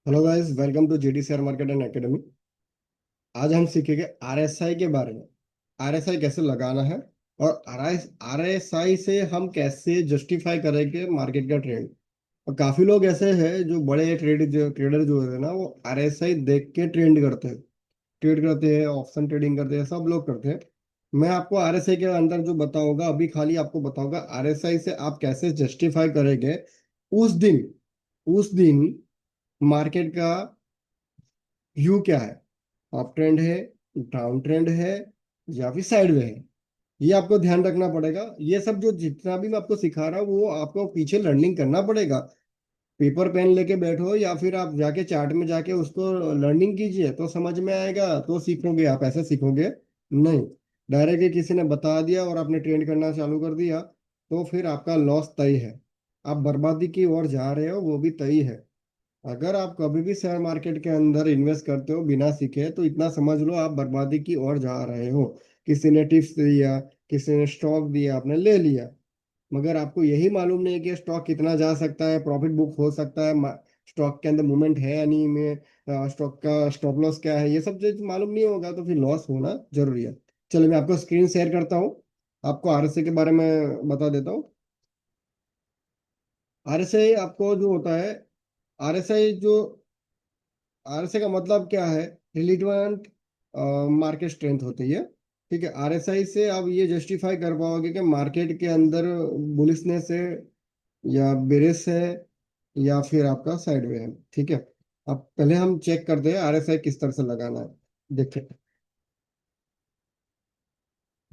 Hello guys, welcome to GD share market and academy. आज हम सीखेंगे आरएसआई के बारे में। आरएसआई कैसे लगाना है और आरएसआई से हम कैसे जस्टिफाई करेंगे मार्केट का ट्रेंड। और काफी लोग ऐसे हैं जो बड़े ट्रेडर जो होते हैं ना, वो आरएसआई देख के ट्रेड करते हैं, ऑप्शन ट्रेडिंग करते हैं, सब लोग करते हैं। मैं आपको आरएसआई के अंदर जो बताऊंगा, अभी खाली आपको बताऊंगा आरएसआई से आप कैसे जस्टिफाई करेंगे उस दिन उस दिन मार्केट का व्यू क्या है। अप ट्रेंड है, डाउन ट्रेंड है, या फिर साइडवे है। ये आपको ध्यान रखना पड़ेगा। ये सब जो जितना भी मैं आपको सिखा रहा हूँ वो आपको पीछे लर्निंग करना पड़ेगा। पेपर पेन लेके बैठो या फिर आप जाके चार्ट में जाके उसको लर्निंग कीजिए तो समझ में आएगा, तो सीखोगे। आप ऐसे सीखोगे नहीं, डायरेक्टली किसी ने बता दिया और आपने ट्रेंड करना चालू कर दिया तो फिर आपका लॉस तय है। आप बर्बादी की ओर जा रहे हो, वो भी तय है। अगर आप कभी भी शेयर मार्केट के अंदर इन्वेस्ट करते हो बिना सीखे तो इतना समझ लो आप बर्बादी की ओर जा रहे हो। किसी ने टिप्स दिया, किसी ने स्टॉक दिया, आपने ले लिया, मगर आपको यही मालूम नहीं है कि स्टॉक कितना जा सकता है, प्रॉफिट बुक हो सकता है, स्टॉक के अंदर मूवमेंट है या नहीं में, स्टॉक का स्टॉप लॉस क्या है, ये सब चीज मालूम नहीं होगा तो फिर लॉस होना जरूरी है। चलो मैं आपको स्क्रीन शेयर करता हूँ, आपको आरएसए के बारे में बता देता हूँ। आरएसए आपको जो होता है, आरएसआई जो आरएसआई का मतलब क्या है, रिलेवेंट मार्केट स्ट्रेंथ होती है। ठीक है, आरएसआई से आप ये जस्टिफाई कर पाओगे कि मार्केट के अंदर बुलिशनेस है या बेरिश है या फिर आपका साइडवे है। ठीक है, अब पहले हम चेक करते हैं आरएसआई किस तरह से लगाना है। देखिए,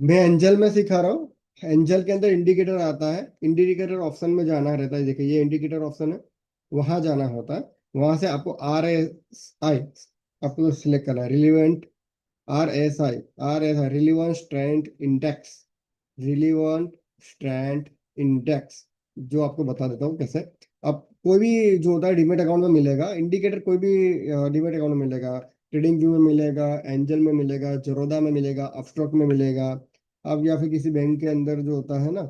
मैं एंजल में सिखा रहा हूँ। एंजल के अंदर इंडिकेटर आता है, इंडिकेटर ऑप्शन में जाना रहता है। देखिए ये इंडिकेटर ऑप्शन है, वहां जाना होता है। वहां से आपको आर एस आई आपको सिलेक्ट करना है, relevant R S I relevant strength index. Relevant strength index जो आपको बता देता हूँ कैसे। अब कोई भी जो होता है डीमेट अकाउंट में मिलेगा इंडिकेटर, कोई भी डीमेट अकाउंट में मिलेगा, ट्रेडिंग व्यू में मिलेगा, एंजल में मिलेगा, जरोदा में मिलेगा, अपस्टॉक में मिलेगा। अब या फिर किसी बैंक के अंदर जो होता है ना,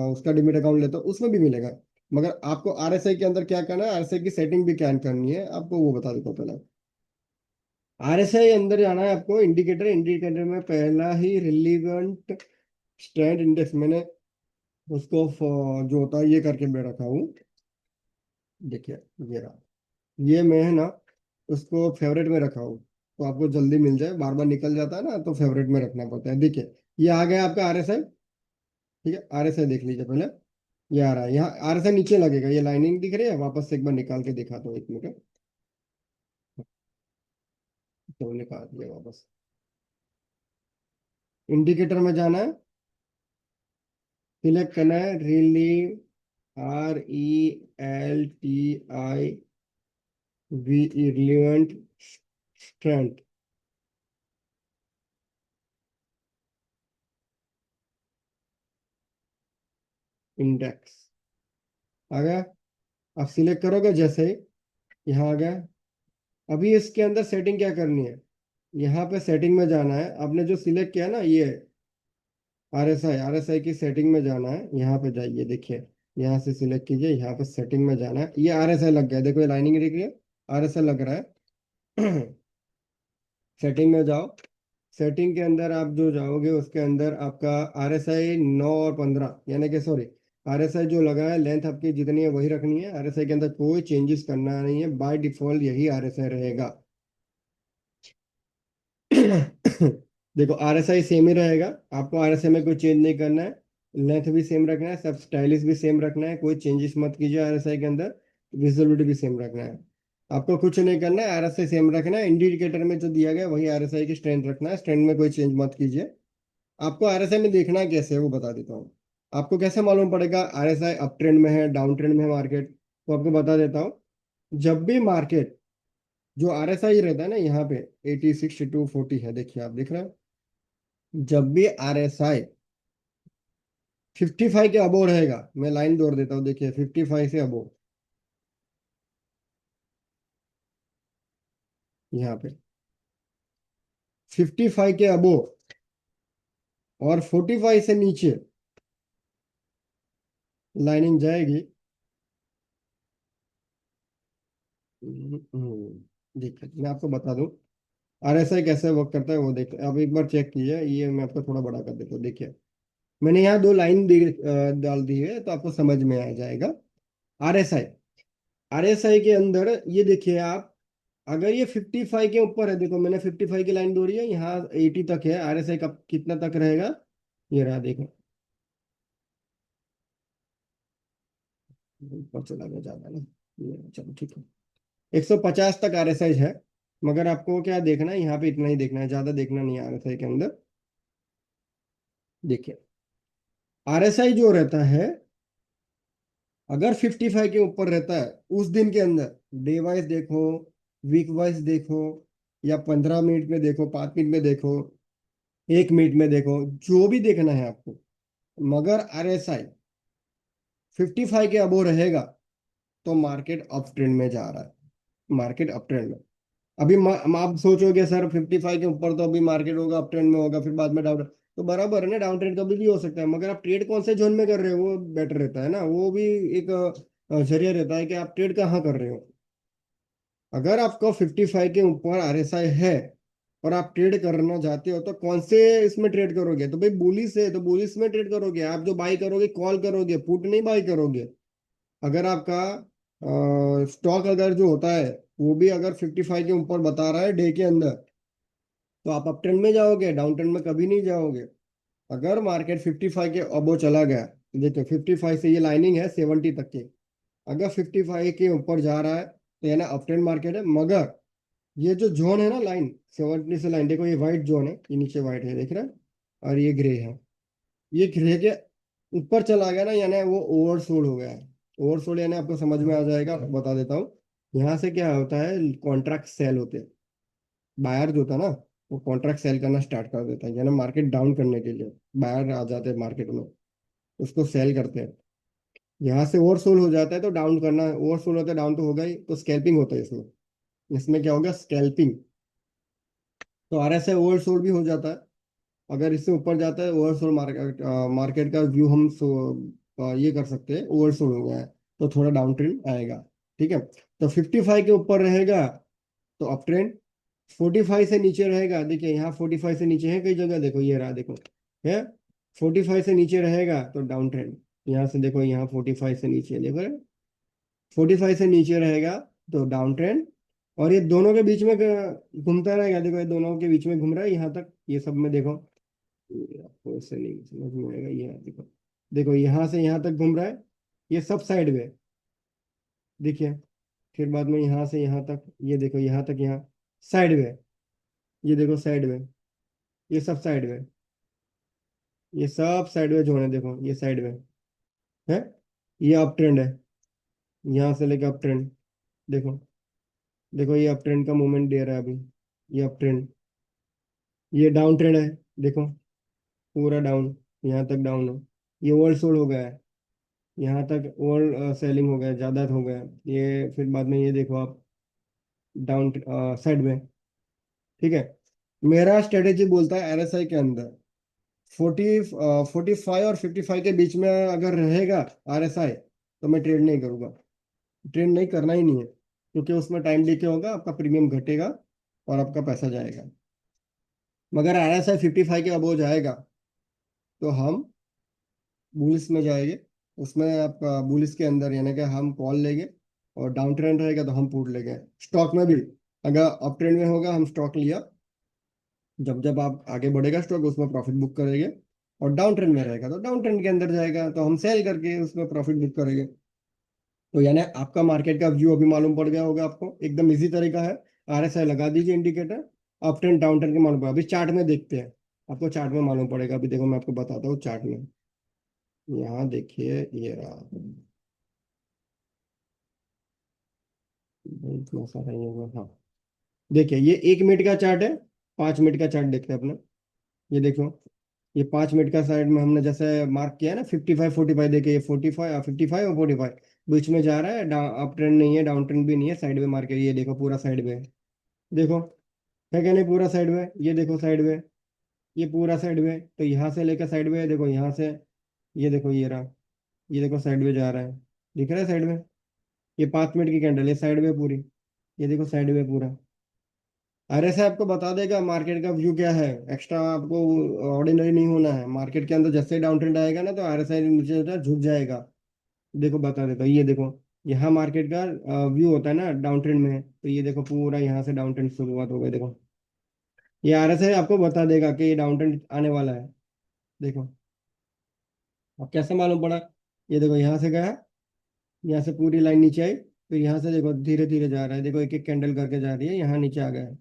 उसका डीमेट अकाउंट लेते हो उसमें भी मिलेगा। मगर आपको आरएसआई के अंदर क्या करना है, आरएसआई की सेटिंग भी क्या करनी है आपको वो बता देता हूँ पहले। आरएसआई अंदर जाना है आपको, इंडिकेटर इंडिकेटर में पहला ही रिलीवेंट स्ट्रेंथ इंडेक्स मैंने उसको जो होता है ये करके मैं रखा हूँ। देखिए ये रहा, ये मैं है ना उसको फेवरेट में रखा हूँ तो आपको जल्दी मिल जाए, बार बार निकल जाता है ना तो फेवरेट में रखना पड़ता है। देखिए ये आ गया आपका आरएसआई। ठीक है, आरएसआई देख लीजिए पहले। ये आ रहा है, यहाँ आरएसआई नीचे लगेगा, ये लाइनिंग दिख रही है, वापस से एक बार निकाल के दिखाता हूँ, एक मिनट। तो निकाल दिया वापस। इंडिकेटर में जाना है, सिलेक्ट करना है रिलीव, RELTIV, रिलीवेंट स्ट्रेंथ इंडेक्स। आ गया। आप सिलेक्ट करोगे जैसे ही, यहाँ आ गया। अभी इसके अंदर सेटिंग क्या करनी है, यहाँ पे सेटिंग में जाना है। आपने जो सिलेक्ट किया ना ये आरएसआई की सेटिंग में जाना है, यहाँ पे जाइए। देखिए यहाँ से सिलेक्ट कीजिए, यहाँ पे सेटिंग में जाना है। ये आरएसआई लग गया, देखो ये लाइनिंग दिख रही है, आरएसआई लग रहा है। सेटिंग में जाओ। सेटिंग के अंदर आप जो जाओगे उसके अंदर आपका आरएसआई 9 और 15, यानी कि सॉरी, आरएसआई जो लगा है लेंथ आपकी जितनी है वही रखनी है। आरएसआई के अंदर कोई चेंजेस करना नहीं है, बाय डिफॉल्ट यही आरएसआई रहेगा। देखो आरएसआई सेम ही रहेगा, आपको आरएसआई में कोई चेंज नहीं करना है। लेंथ भी सेम रखना है, सब स्टाइलिश भी सेम रखना है, कोई चेंजेस मत कीजिए आरएसआई के अंदर। विजिबिलिटी भी सेम रखना है, आपको कुछ नहीं करना है, आरएसआई सेम रखना है। इंडिकेटर में जो दिया गया है वही आरएसआई की स्ट्रेंथ रखना है, स्ट्रेंथ में कोई चेंज मत कीजिए। आपको आरएसआई में देखना कैसे है वो बता देता हूँ। आपको कैसे मालूम पड़ेगा आरएसआई अप ट्रेंड में है डाउन ट्रेंड में है मार्केट, तो आपको बता देता हूँ। जब भी मार्केट जो आरएसआई रहता है ना यहाँ पे 80, 62, 40 है, देखिए आप देख रहे हैं। जब भी आरएसआई 55 के अबो रहेगा, मैं लाइन दौड़ देता हूँ, देखिए 55 से अबो, यहाँ पे 55 के अबो और 45 से नीचे लाइनिंग जाएगी। देखिए मैं आपको बता दूं आरएसआई कैसे वर्क करता है वो देखिए आप एक बार चेक कीजिए। ये मैं आपको थोड़ा बड़ा कर देता हूँ। देखिए मैंने यहाँ दो लाइन डाल दी है तो आपको समझ में आ जाएगा। आरएसआई आरएसआई के अंदर ये देखिए आप, अगर ये 55 के ऊपर है, देखो मैंने 55 की लाइन दौड़ी है, यहाँ 80 तक है। आरएसआई का कितना तक रहेगा, ये रहा देखो, ऊपर चला गया ज्यादा ना, ये चलो ठीक है। 150 तक आरएसआई है, मगर आपको क्या देखना है, यहाँ पे इतना ही देखना है, ज्यादा देखना नहीं है आरएसआई के अंदर। देखिए आरएसआई जो रहता है, अगर 55 के ऊपर रहता है उस दिन के अंदर, डे वाइज देखो, वीक वाइज देखो, या 15 मिनट में देखो, 5 मिनट में देखो, 1 मिनट में देखो, जो भी देखना है आपको, मगर आरएसआई 55 के अबो रहेगा तो मार्केट अप ट्रेंड में जा रहा है। मार्केट अप ट्रेंड में, अभी आप सोचोगे सर 55 के ऊपर तो अभी मार्केट होगा, अप ट्रेंड में होगा, फिर बाद में डाउन, तो बराबर है ना, डाउन ट्रेंड कभी भी हो सकता है, मगर आप ट्रेड कौन से जोन में कर रहे हो वो बेटर रहता है ना, वो भी एक जरिया रहता है कि आप ट्रेड कहाँ कर रहे हो। अगर आपको 55 के ऊपर आरएसआई है और आप ट्रेड करना चाहते हो तो कौन से इसमें ट्रेड करोगे, तो भाई बुलिस है तो बुलिस में ट्रेड करोगे। आप जो बाई करोगे कॉल करोगे, पुट नहीं बाई करोगे। अगर आपका स्टॉक अगर जो होता है वो भी अगर 55 के ऊपर बता रहा है डे के अंदर, तो आप अप ट्रेंड में जाओगे, डाउन ट्रेंड में कभी नहीं जाओगे। अगर मार्केट 55 के अबो चला गया, देखो 55 से ये लाइनिंग है 70 तक की, अगर 55 के ऊपर जा रहा है तो यानी अप ट्रेंड मार्केट है। मगर ये जो जोन है ना, लाइन 70 से लाइन, देखो ये व्हाइट जोन है, ये नीचे व्हाइट है देख रहे हैं, और ये ग्रे है। ये ग्रे के ऊपर चला गया ना, यानी वो ओवरसोल्ड हो गया है। ओवरसोल्ड यानी आपको समझ में आ जाएगा, बता देता हूँ। यहाँ से क्या होता है, कॉन्ट्रैक्ट सेल होते हैं। बायर जो होता है ना, वो कॉन्ट्रैक्ट सेल करना स्टार्ट कर देता है, यानी मार्केट डाउन करने के लिए बायर आ जाते हैं मार्केट में, उसको सेल करते हैं। यहाँ से ओवरसोल्ड हो जाता है तो डाउन करना, ओवरसोल्ड होता है डाउन तो होगा ही, तो स्कैल्पिंग होता है इसमें। इसमें क्या होगा, स्कैल्पिंग। तो आरएसआई ओवरसोल्ड भी हो जाता है। अगर इससे ऊपर जाता है ओवरसोल्ड मार्केट, मार्केट का व्यू हम ये कर सकते हैं, ओवरसोल्ड हो गया है तो थोड़ा डाउन ट्रेंड आएगा। ठीक है, तो 55 के ऊपर रहेगा तो अप ट्रेंड, 45 से नीचे रहेगा, देखिए यहाँ 45 से नीचे है कई जगह, देखो ये रहा देखो है, 45 से नीचे रहेगा तो डाउन ट्रेंड। यहाँ से देखो, यहाँ 45 से नीचे देखो, 45 से नीचे रहेगा तो डाउन ट्रेंड। और ये दोनों के बीच में घूमता रहेगा, देखो ये दोनों के बीच में घूम रहा है यहाँ तक, ये सब में देखो, ये आपको इससे नहीं समझ में आएगा, ये देखो, देखो यहाँ से यहाँ तक घूम रहा है, ये सब साइड में, देखिए। फिर बाद में यहाँ से यहाँ तक, ये देखो यहाँ तक, यहाँ साइड में, ये देखो साइड में, ये सब साइड में, ये सब साइड में जो है, देखो ये साइड में है, ये अप ट्रेंड है, यहाँ से लेकर अप ट्रेंड, देखो, देखो ये अप ट्रेंड का मूवमेंट दे रहा है अभी, ये अप ट्रेंड, ये डाउन ट्रेंड है, देखो पूरा डाउन, यहाँ तक डाउन है, ये ओवर सोल्ड हो गया है, यहाँ तक ओवर सेलिंग हो गया, ज्यादा हो गया। ये फिर बाद में ये देखो आप, डाउन साइड में, ठीक है। मेरा स्ट्रेटेजी बोलता है आरएसआई के अंदर 45 और 55 के बीच में अगर रहेगा आरएसआई, तो मैं ट्रेड नहीं करूंगा, ट्रेड नहीं करना ही नहीं है, क्योंकि उसमें टाइम डिले होगा, आपका प्रीमियम घटेगा और आपका पैसा जाएगा। मगर आरएसआई 55 के अबो जाएगा तो हम बुलिस में जाएंगे, उसमें आपका बुलिस के अंदर यानी कि हम कॉल लेंगे, और डाउन ट्रेंड रहेगा तो हम पुट लेंगे। स्टॉक में भी अगर अप ट्रेंड में होगा हम स्टॉक लिया, जब जब आप आगे बढ़ेगा स्टॉक उसमें प्रॉफिट बुक करेंगे, और डाउन ट्रेंड में रहेगा तो डाउन ट्रेंड के अंदर जाएगा तो हम सेल करके उसमें प्रॉफिट बुक करेंगे। तो यानी आपका मार्केट का व्यू अभी मालूम पड़ गया होगा आपको, एकदम इजी तरीका है। आरएसआई लगा दीजिए indicator, up trend down trend के मालूम पड़ेगा। अभी चार्ट में देखते हैं, आपको चार्ट में मालूम पड़ेगा। अभी देखो मैं आपको बताता हूँ चार्ट में, यहाँ देखिए ये रहा, इतना सारा ये होगा, हाँ देखिए ये 1 मिनट का चार्ट है, 5 मिनट का चार्ट देखते हैं अपने। ये देखो, ये 5 मिनट का साइड में हमने जैसे मार्क किया है ना, 55 45, देखिए ये 45 55 और 45 बीच में जा रहा है, अप ट्रेंड नहीं है डाउन ट्रेंड भी नहीं है, साइड में मार्केट, ये देखो पूरा साइड में है, देखो है क्या नहीं, पूरा साइड में, ये देखो साइड में, ये पूरा साइड में, तो यहाँ से लेकर साइड में देखो, यहाँ से ये देखो ये रहा, ये देखो साइड में जा रहा है, दिख रहा है साइड में, ये 5 मिनट की कैंडल है साइड में पूरी, ये देखो साइड में पूरा आरएसआई आपको बता देगा मार्केट का व्यू क्या है। एक्स्ट्रा आपको ऑर्डिनरी नहीं होना है। मार्केट के अंदर जैसे ही डाउन ट्रेंड आएगा ना तो आरएसआई नीचे होता है, झुक जाएगा। देखो बता देता हूँ, ये देखो यहाँ मार्केट का व्यू होता है ना डाउन ट्रेंड में, तो ये देखो पूरा यहाँ से डाउन ट्रेंड शुरुआत हो गई। देखो ये आरएसआई आपको बता देगा कि ये डाउन ट्रेंड आने वाला है। देखो अब कैसे मालूम पड़ा, ये देखो यहाँ से गया, यहाँ से पूरी लाइन नीचे आई, फिर यहाँ से देखो धीरे धीरे जा रहा है। देखो एक एक कैंडल करके जा रही है, यहाँ नीचे आ गया है।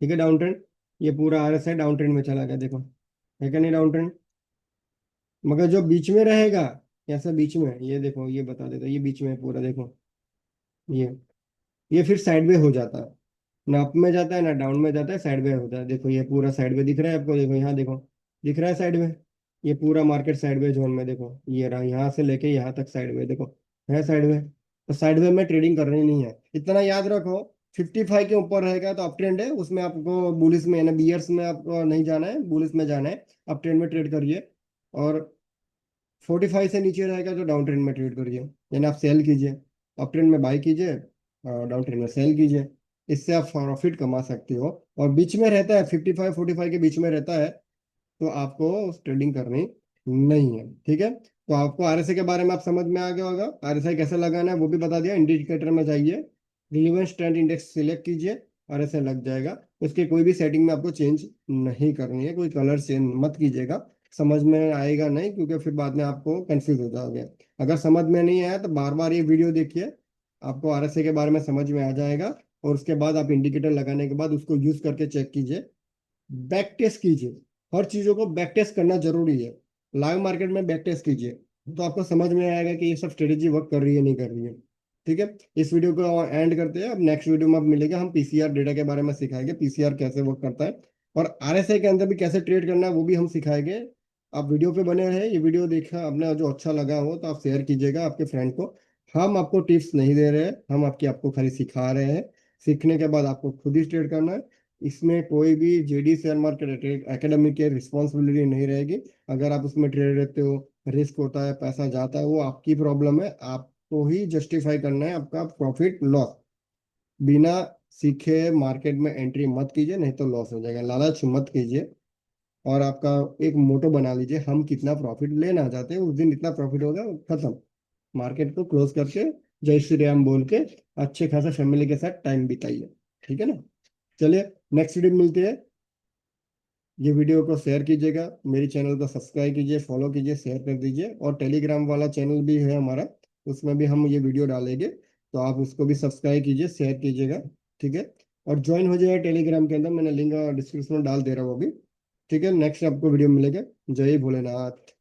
ठीक है डाउन ट्रेंड, ये पूरा आरएसआई डाउन ट्रेंड में चला गया। देखो है क्या नहीं डाउन ट्रेंड। मगर जो बीच में रहेगा, ऐसा बीच में, ये देखो ये बता देता, ये बीच में है पूरा। देखो ये ये फिर साइडवे हो जाता है, ना अप में जाता है ना डाउन में जाता है, साइडवे होता है। देखो ये पूरा साइडवे दिख रहा है आपको। देखो यहाँ देखो दिख रहा है साइडवे, ये पूरा मार्केट साइडवे जोन में। देखो ये रहा, यहाँ से लेके यहाँ तक साइडवे। देखो है साइडवे, तो साइडवे में ट्रेडिंग करनी नहीं है। इतना याद रखो, 55 के ऊपर रहेगा तो अप ट्रेंड है, उसमें आपको बुलिस में यानी बियर्स में आपको नहीं जाना है, बुलिस में जाना है। अप ट्रेंड में ट्रेड करिए। और 45 से नीचे रहेगा तो डाउन ट्रेंड में ट्रेड करिए, यानी आप सेल कीजिए। अप ट्रेंड में बाई कीजिए, डाउन ट्रेंड में सेल कीजिए। इससे आप प्रॉफिट कमा सकते हो। और बीच में रहता है 55 45 के बीच में रहता है, तो आपको ट्रेडिंग करनी नहीं है। ठीक है, तो आपको आरएसआई के बारे में आप समझ में आ गया होगा। आरएसआई कैसे लगाना है वो भी बता दिया। इंडिकेटर में जाइए, रिलेवेंस ट्रेंड इंडेक्स सिलेक्ट कीजिए, आरएसआई लग जाएगा। उसके कोई भी सेटिंग में आपको चेंज नहीं करनी है, कोई कलर चेंज मत कीजिएगा। समझ में आएगा नहीं, क्योंकि फिर बाद में आपको कंफ्यूज हो जाओगे। अगर समझ में नहीं आया तो बार बार ये वीडियो देखिए, आपको आरएसआई के बारे में समझ में आ जाएगा। और उसके बाद आप इंडिकेटर लगाने के बाद उसको यूज करके चेक कीजिए, बैक टेस्ट कीजिए। हर चीजों को बैक टेस्ट करना जरूरी है। लाइव मार्केट में बैक टेस्ट कीजिए, तो आपको समझ में आएगा कि ये सब स्ट्रेटेजी वर्क कर रही है नहीं कर रही है। ठीक है, इस वीडियो को एंड करते हैं। अब नेक्स्ट वीडियो में अब मिलेगा, हम पीसीआर डेटा के बारे में सिखाएंगे, पीसीआर कैसे वर्क करता है और आरएसआई के अंदर भी कैसे ट्रेड करना है वो भी हम सिखाएंगे। आप वीडियो पे बने रहे। ये वीडियो देखा आपने, जो अच्छा लगा हो तो आप शेयर कीजिएगा आपके फ्रेंड को। हम आपको टिप्स नहीं दे रहे हैं, हम आपको खाली सिखा रहे हैं। सीखने के बाद आपको खुद ही ट्रेड करना है। इसमें कोई भी जेडी शेयर मार्केट एकेडमी के रिस्पॉन्सिबिलिटी नहीं रहेगी। अगर आप उसमें ट्रेड रहते हो, रिस्क होता है, पैसा जाता है, वो आपकी प्रॉब्लम है। आपको ही जस्टिफाई करना है आपका प्रॉफिट लॉस। बिना सीखे मार्केट में एंट्री मत कीजिए, नहीं तो लॉस हो जाएगा। लालच मत कीजिए। और आपका एक मोटो बना लीजिए, हम कितना प्रॉफिट लेना चाहते हैं, उस दिन इतना प्रॉफिट होगा, खत्म। मार्केट को क्लोज करके जय श्री राम बोल के अच्छे खासा फैमिली के साथ टाइम बिताइए। ठीक है ना। चलिए नेक्स्ट वीडियो में मिलते हैं। ये वीडियो को शेयर कीजिएगा, मेरी चैनल को सब्सक्राइब कीजिए, फॉलो कीजिए, शेयर कर दीजिए। और टेलीग्राम वाला चैनल भी है हमारा, उसमें भी हम ये वीडियो डालेंगे, तो आप उसको भी सब्सक्राइब कीजिए, शेयर कीजिएगा। ठीक है, और ज्वाइन हो जाए टेलीग्राम के अंदर, मैंने लिंक डिस्क्रिप्शन में डाल दे रहा हूँ अभी। ठीक है, नेक्स्ट आपको वीडियो मिलेगा। जय भोलेनाथ।